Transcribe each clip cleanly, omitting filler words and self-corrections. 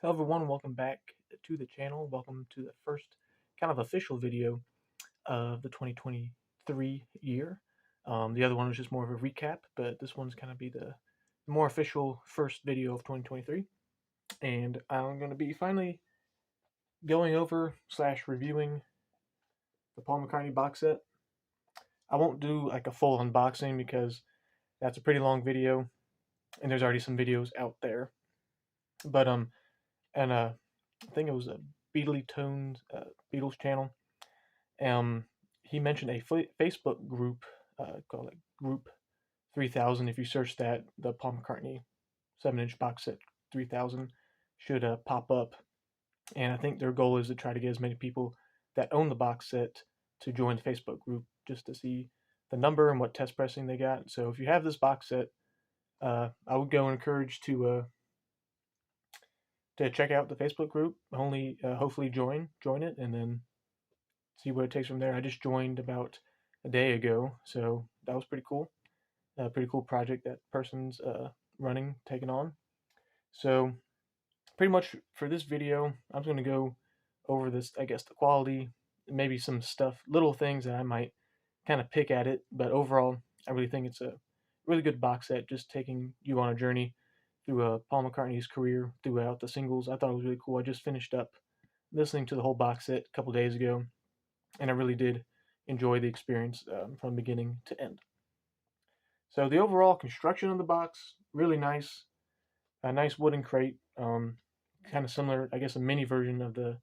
Hello everyone, welcome back to the channel. Welcome to the first kind of official video of the 2023 year. The other one was just more of a recap, but this one's kind of be the more official first video of 2023. And I'm going to be finally going over / reviewing the Paul McCartney box set. I won't do like a full unboxing because that's a pretty long video, and there's already some videos out there. But and I think it was a Beatly Tones Beatles channel. He mentioned a Facebook group called like Group 3000. If you search that, the Paul McCartney 7-inch box set 3000 should pop up. And I think their goal is to try to get as many people that own the box set to join the Facebook group just to see the number and what test pressing they got. So if you have this box set, I would go encourage to check out the Facebook group. Only hopefully join it, and then see what it takes from there. I just joined about a day ago, so that was pretty cool. A pretty cool project that person's running, taking on. So pretty much for this video, I'm going to go over this, I guess, the quality, maybe some stuff, little things that I might kind of pick at it, but overall, I really think it's a really good box set, just taking you on a journey through Paul McCartney's career throughout the singles. I thought it was really cool. I just finished up listening to the whole box set a couple days ago, and I really did enjoy the experience from beginning to end. So the overall construction of the box, really nice. A nice wooden crate, kind of similar, I guess, a mini version of the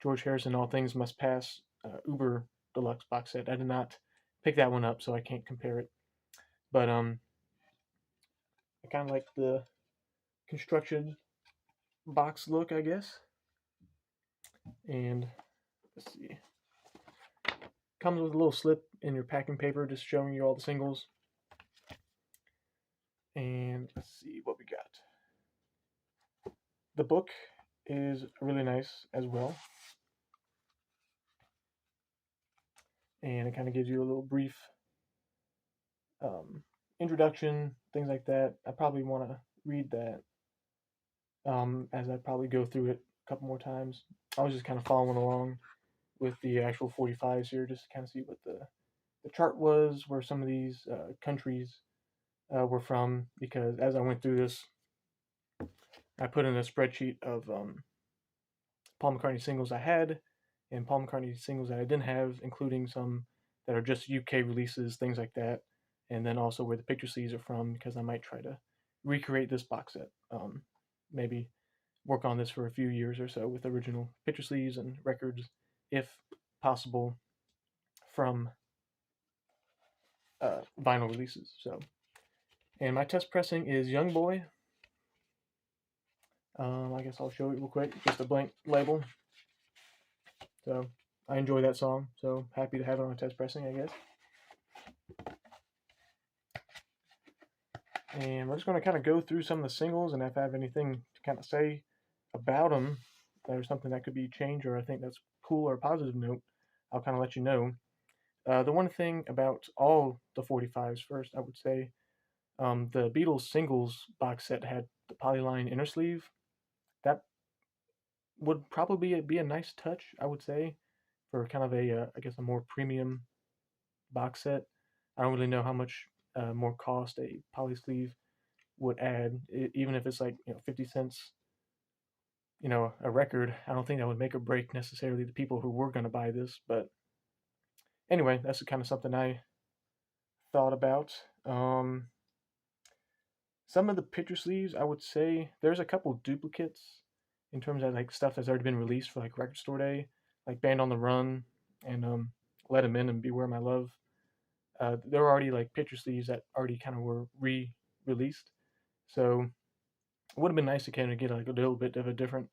George Harrison All Things Must Pass Uber Deluxe box set. I did not pick that one up, so I can't compare it. But I kind of like the construction box look, I guess. And let's see. Comes with a little slip in your packing paper, just showing you all the singles. And let's see what we got. The book is really nice as well. And it kind of gives you a little brief introduction, things like that. I probably want to read that as I probably go through it a couple more times. I was just kind of following along with the actual 45s here, just to kind of see what the chart was, where some of these countries were from, because as I went through this, I put in a spreadsheet of Paul McCartney singles I had and Paul McCartney singles that I didn't have, including some that are just UK releases, things like that, and then also where the picture sleeves are from, because I might try to recreate this box set. Maybe work on this for a few years or so with original picture sleeves and records, if possible, from vinyl releases. So, and my test pressing is Young Boy. I guess I'll show it real quick. Just a blank label. So I enjoy that song. So happy to have it on test pressing, I guess. And we're just going to kind of go through some of the singles, and if I have anything to kind of say about them, there's something that could be changed, or I think that's cool or a positive note, I'll kind of let you know. The one thing about all the 45s first, I would say, the Beatles singles box set had the polyline inner sleeve. That would probably be a nice touch, I would say, for kind of a, I guess, a more premium box set. I don't really know how much more cost a poly sleeve would add, even if it's like 50 cents, a record. I don't think that would make or break necessarily the people who were going to buy this. But anyway, that's kind of something I thought about. Some of the picture sleeves, I would say there's a couple duplicates in terms of like stuff that's already been released for like Record Store Day, like Band on the Run and Let 'Em In and Beware My Love. There were already like picture sleeves that already kind of were re-released, so it would have been nice to kind of get like a little bit of a different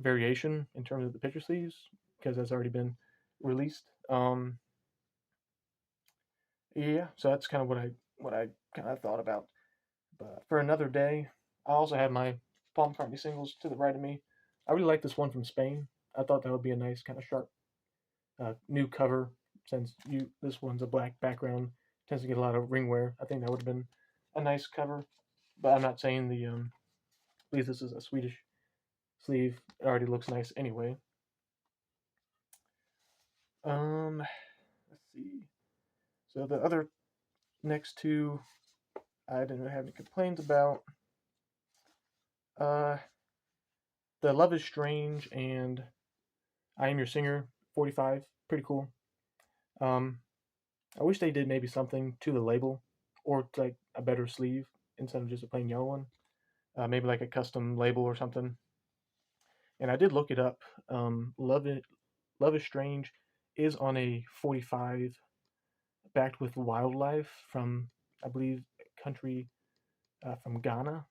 variation in terms of the picture sleeves, because that's already been released. Yeah, so that's kind of what I kind of thought about. But for another day, I also have my Paul McCartney singles to the right of me. I really like this one from Spain. I thought that would be a nice kind of sharp new cover, since this one's a black background, tends to get a lot of ring wear. I think that would have been a nice cover, but I'm not saying I believe this is a Swedish sleeve. It already looks nice anyway. Let's see. So the other next two, I didn't really have any complaints about. Uh, the Love is Strange and I Am Your Singer 45, pretty cool. Um, I wish they did maybe something to the label or like a better sleeve instead of just a plain yellow one. Maybe like a custom label or something. And I did look it up. Love is Strange is on a 45 backed with wildlife from, I believe, a country from Ghana,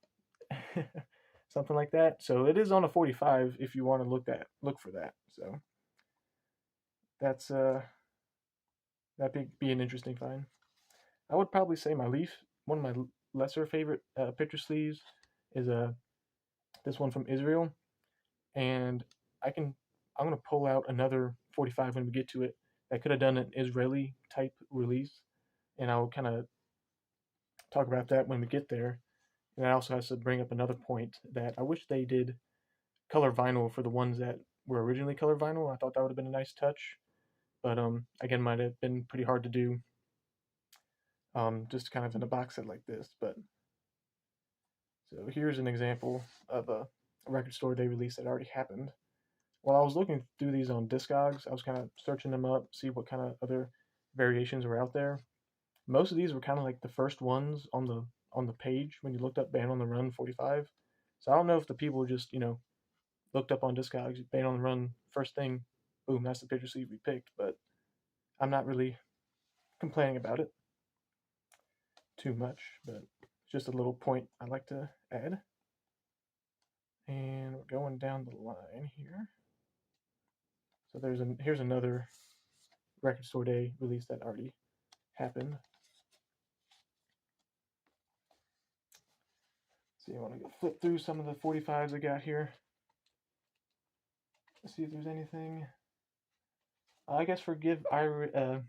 something like that. So it is on a 45 if you want to look for that. So that's that'd be an interesting find. I would probably say my Leaf, one of my lesser favorite picture sleeves, is this one from Israel, and I can I'm gonna pull out another 45 when we get to it. I could have done an Israeli type release, and I'll kind of talk about that when we get there. And I also have to bring up another point that I wish they did color vinyl for the ones that were originally color vinyl. I thought that would have been a nice touch, but again, might have been pretty hard to do. Just kind of in a box set like this. But so here's an example of a record store day release that already happened. While I was looking through these on Discogs, I was kind of searching them up, see what kind of other variations were out there. Most of these were kind of like the first ones on the page when you looked up Band on the Run 45. So I don't know if the people just looked up on Discogs Band on the Run first thing, boom, that's the picture sleeve we picked. But I'm not really complaining about it too much, but it's just a little point I like to add. And we're going down the line here. So here's another record store day release that already happened. See, I want to flip through some of the 45s I got here. Let's see if there's anything. I guess forgive Ireland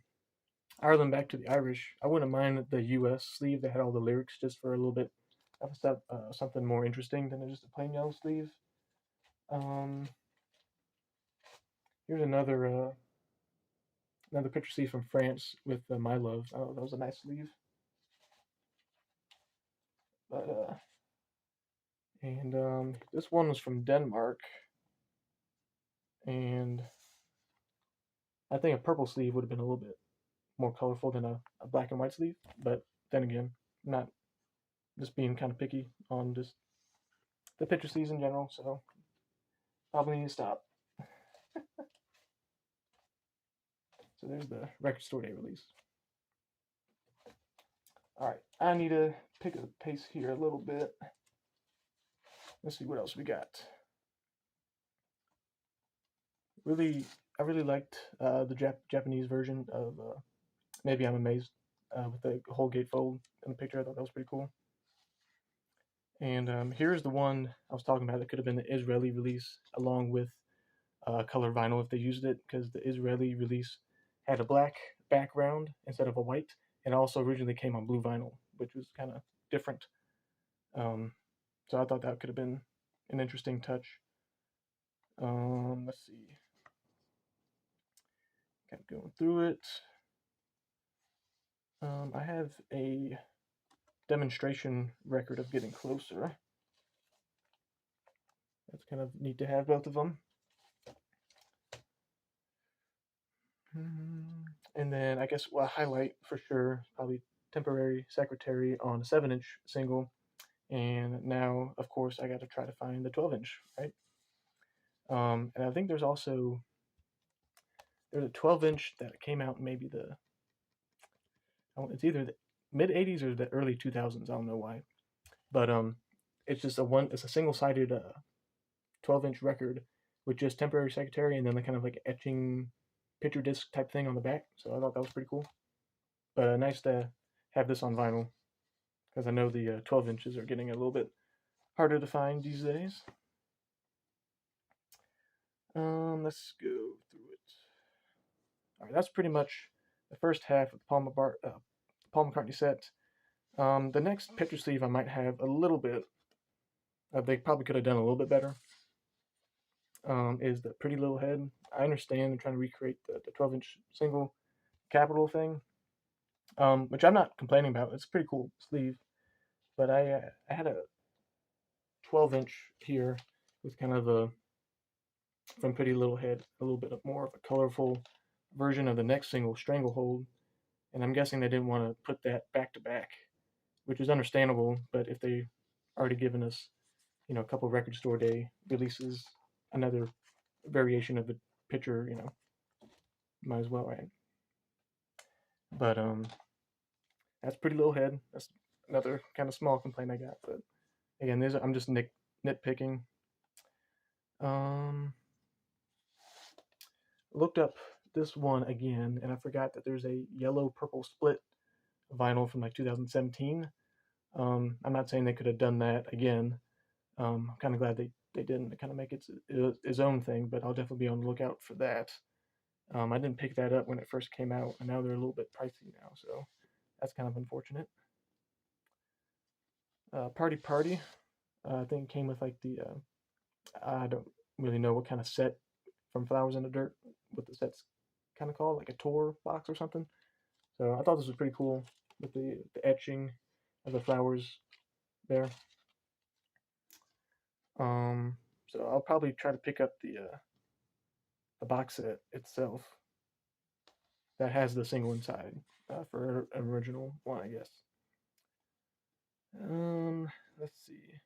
back to the Irish. I wouldn't mind the U.S. sleeve that had all the lyrics just for a little bit of stuff, something more interesting than just a plain yellow sleeve. Um, Here's another picture sleeve from France with My Love. Oh, that was a nice sleeve. But and this one was from Denmark, and I think a purple sleeve would have been a little bit more colorful than a black and white sleeve. But then again, not just being kind of picky on just the picture sleeves in general. So probably need to stop. So there's the record store day release. All right, I need to pick up the pace here a little bit. Let's see what else we got. I really liked the Japanese version of Maybe I'm Amazed with the whole gatefold in the picture. I thought that was pretty cool. And here's the one I was talking about that could have been the Israeli release along with color vinyl if they used it, because the Israeli release had a black background instead of a white, and also originally came on blue vinyl, which was kind of different. So I thought that could have been an interesting touch. Let's see. Kept going through it. I have a demonstration record of Getting Closer. That's kind of neat to have both of them. And then I guess a highlight for sure, probably Temporary Secretary on a 7-inch single. And now, of course, I got to try to find the 12-inch, right? And I think there's a 12-inch that came out maybe it's either the mid 80s or the early 2000s. I don't know why, but it's just it's a single-sided 12-inch record with just Temporary Secretary and then the kind of like etching picture disc type thing on the back. So I thought that was pretty cool. But nice to have this on vinyl because I know the 12 inches are getting a little bit harder to find these days. Let's go through it. All right, that's pretty much the first half of the Paul McCartney set. The next picture sleeve I might have a little bit. They probably could have done a little bit better. is the Pretty Little Head. I understand they're trying to recreate the 12-inch single capital thing, which I'm not complaining about. It's a pretty cool sleeve, but I had a 12-inch here with kind of a from Pretty Little Head, a little bit more of a colorful version of the next single, Stranglehold, and I'm guessing they didn't want to put that back to back, which is understandable. But if they already given us, a couple of record store day releases, another variation of the picture, might as well, right? But that's Pretty Little Head. That's another kind of small complaint I got. But again, I'm just nitpicking. Um, Looked up this one again, and I forgot that there's a yellow purple split vinyl from like 2017. I'm not saying they could have done that again. I'm kind of glad they didn't kind of make it its own thing, but I'll definitely be on the lookout for that. I didn't pick that up when it first came out, and now they're a little bit pricey now, so that's kind of unfortunate. Party Party, I think came with like I don't really know what kind of set from Flowers in the Dirt, what the set's kind of called, like a tour box or something. So I thought this was pretty cool with the etching of the flowers there. So I'll probably try to pick up the box set itself that has the single inside for an original one, I guess. Let's see.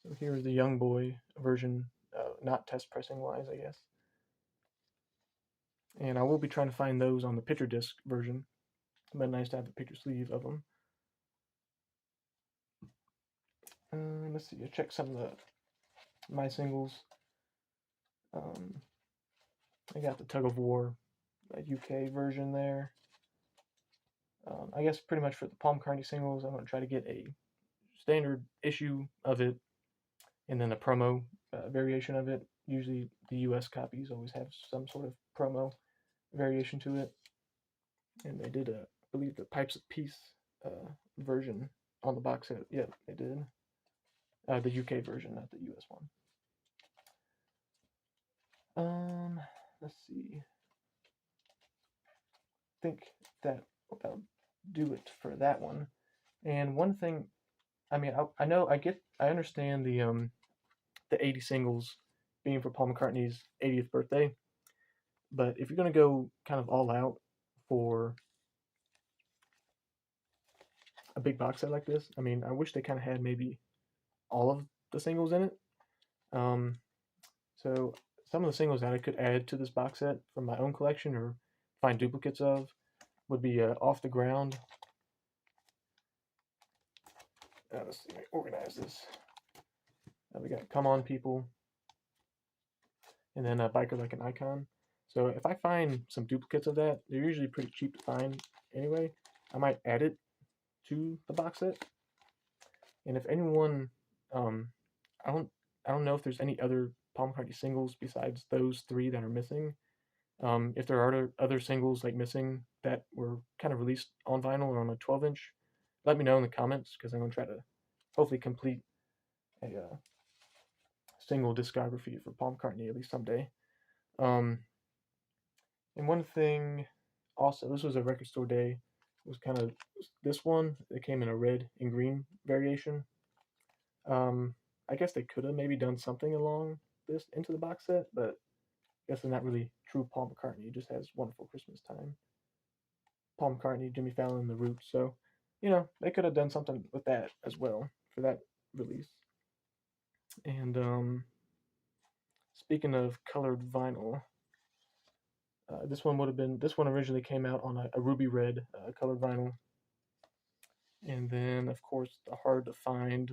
So here's the Young Boy version, not test pressing wise, I guess. And I will be trying to find those on the picture disc version. But nice to have the picture sleeve of them. Let's see. Check some of my singles. I got the Tug of War UK version there. I guess pretty much for the Paul McCartney singles, I'm going to try to get a standard issue of it and then a promo variation of it. Usually the US copies always have some sort of promo variation to it. And they did, I believe, the Pipes of Peace version on the box set. Yeah, they did. The UK version, not the US one. Let's see. I think that'll do it for that one. And one thing, I mean, I know I understand the 80 singles being for Paul McCartney's 80th birthday, but if you're gonna go kind of all out for a big box set like this, I mean, I wish they kind of had maybe all of the singles in it. So some of the singles that I could add to this box set from my own collection or find duplicates of would be Off the Ground. Let's see, let me organize this. We got Come On People, and then Biker Like an Icon. So if I find some duplicates of that, they're usually pretty cheap to find anyway. I might add it to the box set. And if anyone, I don't know if there's any other Paul McCartney singles besides those three that are missing. If there are other singles like missing that were kind of released on vinyl or on a 12-inch, let me know in the comments because I'm gonna try to hopefully complete a single discography for Paul McCartney at least someday. And one thing, also, this was a record store day. It was kind of this one. It came in a red and green variation. I guess they could have maybe done something along this into the box set, but I guess they're not really true Paul McCartney. He just has Wonderful Christmas Time. Paul McCartney, Jimmy Fallon, The Roots. So, they could have done something with that as well for that release. And speaking of colored vinyl, this one originally came out on a ruby red colored vinyl. And then, of course, the hard to find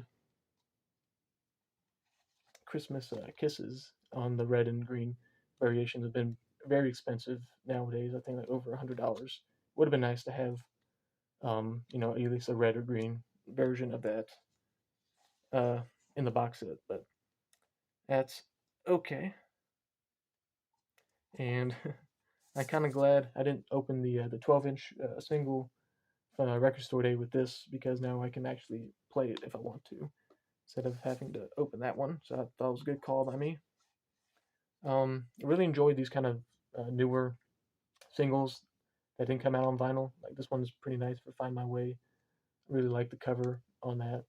Christmas Kisses on the red and green variations have been very expensive nowadays. I think like over $100. Would have been nice to have, at least a red or green version of that in the box set, but that's okay. And I'm kind of glad I didn't open the 12-inch single record store day with this because now I can actually play it if I want to. instead of having to open that one. So I thought it was a good call by me. I really enjoyed these kind of newer singles that didn't come out on vinyl. Like this one's pretty nice for Find My Way. I really like the cover on that.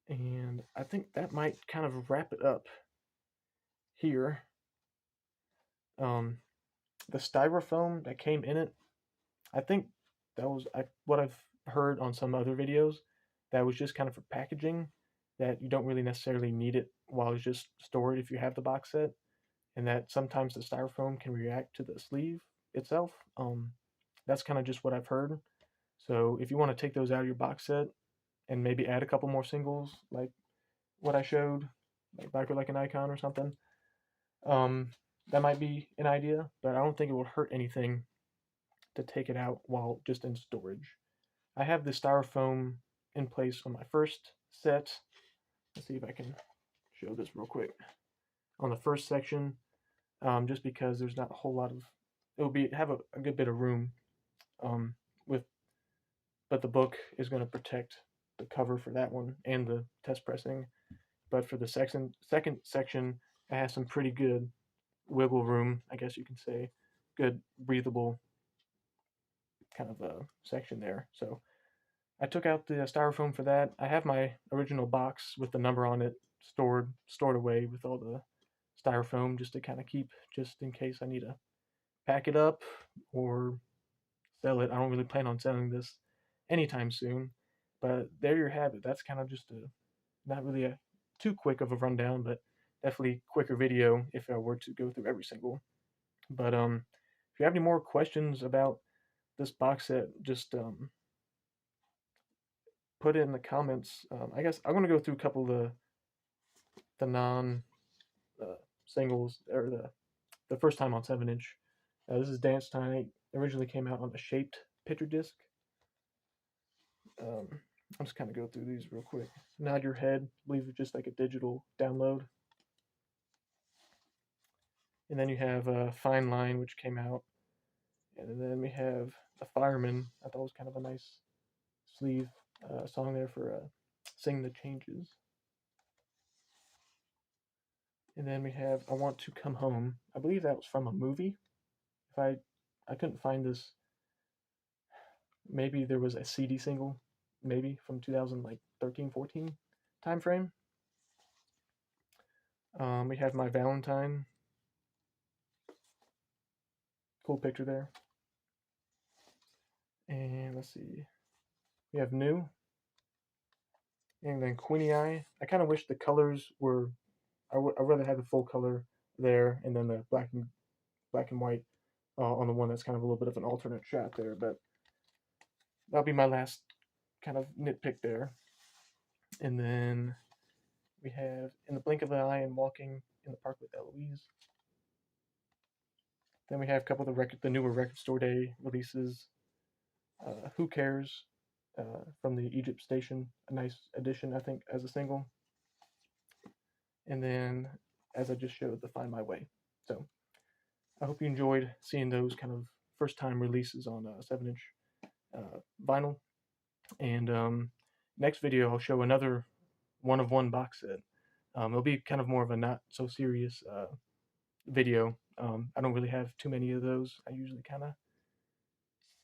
And I think that might kind of wrap it up here. Um, the styrofoam that came in it, I think that was what I've heard on some other videos. That was just kind of for packaging. That you don't really necessarily need it while it's just stored if you have the box set, and that sometimes the styrofoam can react to the sleeve itself. That's kind of just what I've heard. So if you want to take those out of your box set and maybe add a couple more singles, like what I showed, like Biker Like an Icon or something, um, that might be an idea. But I don't think it would hurt anything to take it out while just in storage. I have the styrofoam in place on my first set. Let's see if I can show this real quick. On the first section, just because there's not a whole lot of, it will be have a good bit of room um, with, but the book is going to protect the cover for that one and the test pressing. But for the second section, it has some pretty good wiggle room, I guess you can say, good breathable kind of a section there. So I took out the styrofoam for that. I have my original box with the number on it stored away with all the styrofoam just to kind of keep just in case I need to pack it up or sell it. I don't really plan on selling this anytime soon. But there you have it. That's kind of just not really a too quick of a rundown, but definitely quicker video if I were to go through every single. But if you have any more questions about this box set, just put it in the comments. I guess I'm gonna go through a couple of the non uh, singles or the first time on 7-inch. This is Dance Time. It originally came out on a shaped picture disc. I'll just kind of go through these real quick. Nod Your Head, I believe it's just like a digital download. And then you have Fine Line, which came out. And then we have The Fireman. I thought was kind of a nice sleeve song there for Sing the Changes. And then we have I Want to Come Home. I believe that was from a movie. If I couldn't find this. Maybe there was a CD single, maybe from 2013, 14 time frame. We have My Valentine. Cool picture there. And let's see. We have New. And then Queenie Eye. I kind of wish the colors were. I'd rather have the full color there, and then the black and white on the one that's kind of a little bit of an alternate shot there. But that'll be my last kind of nitpick there. And then we have In the Blink of an Eye and Walking in the Park with Eloise. Then we have a couple of the newer Record Store Day releases. Who Cares from the Egypt Station, a nice addition, I think, as a single. And then, as I just showed, the Find My Way. So I hope you enjoyed seeing those kind of first time releases on 7-inch vinyl. And next video, I'll show another one of one box set. It'll be kind of more of a not so serious video. I don't really have too many of those. I usually kind of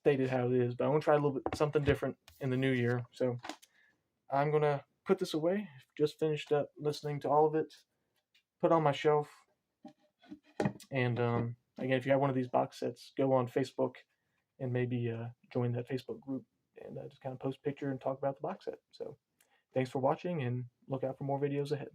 state it how it is, but I want to try a little bit something different in the new year. So I'm gonna put this away. Just finished up listening to all of it. Put on my shelf. And again, if you have one of these box sets, go on Facebook and maybe join that Facebook group and just kind of post a picture and talk about the box set. So thanks for watching and look out for more videos ahead.